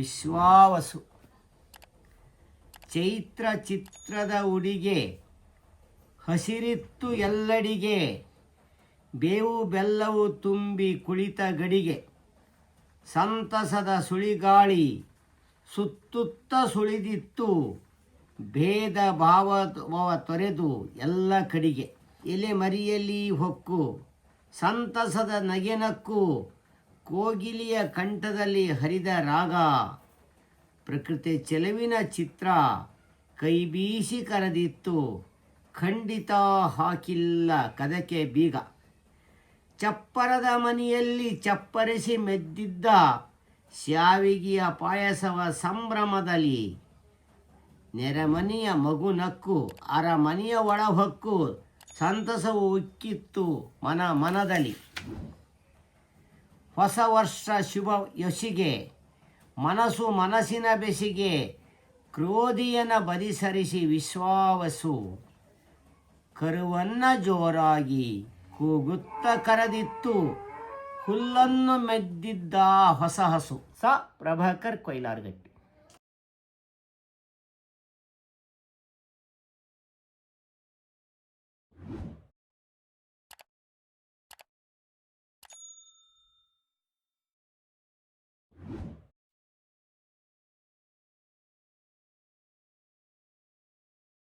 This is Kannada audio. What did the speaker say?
ವಿಶ್ವಾವಸು. ಚೈತ್ರ ಚಿತ್ರದ ಉಡಿಗೆ ಹಸಿರಿತ್ತು ಎಲ್ಲಡಿಗೆ, ಬೇವು ಬೆಲ್ಲವು ತುಂಬಿ ಕುಳಿತ ಗಡಿಗೆ. ಸಂತಸದ ಸುಳಿಗಾಳಿ ಸುತ್ತುತ್ತ ಸುಳಿದಿತ್ತು, ಭೇದ ಭಾವ ತೊರೆದು ಎಲ್ಲ ಕಡೆಗೆ. ಎಲೆ ಮರಿಯಲ್ಲಿ ಹೊಕ್ಕು ಸಂತಸದ ನಗೆನಕ್ಕು, ಕೋಗಿಲಿಯ ಕಂಠದಲ್ಲಿ ಹರಿದ ರಾಗ. ಪ್ರಕೃತಿ ಚೆಲುವಿನ ಚಿತ್ರ ಕೈ ಬೀಸಿ ಕರೆದಿತ್ತು, ಖಂಡಿತ ಹಾಕಿಲ್ಲ ಕದಕ್ಕೆ ಬೀಗ. ಚಪ್ಪರದ ಮನೆಯಲ್ಲಿ ಚಪ್ಪರಿಸಿ ಮೆದ್ದಿದ್ದ ಶ್ಯಾವಿಗೆಯ ಪಾಯಸವ ಸಂಭ್ರಮದಲ್ಲಿ. ನೆರೆಮನೆಯ ಮಗು ನಕ್ಕು ಅರಮನೆಯ ಒಳಹೊಕ್ಕು, ಸಂತಸವು ಉಕ್ಕಿತ್ತು ಮನದಲ್ಲಿ. ಹೊಸ ವರ್ಷ ಶುಭ ಯಶಿಗೆ ಮನಸ್ಸಿನ ಬೆಸಿಗೆ, ಕ್ರೋಧಿಯನ ಬದಿಸರಿಸಿ ವಿಶ್ವಾವಸು. ಕರುವನ್ನ ಜೋರಾಗಿ ಕೂಗುತ್ತ ಕರೆದಿತ್ತು, ಹುಲ್ಲನ್ನು ಮೆದ್ದಿದ್ದ ಹೊಸ ಹಸು. ಸ ಪ್ರಭಾಕರ್ ಕೊಯ್ಲಾರ್ಗಟ್ಟಿ.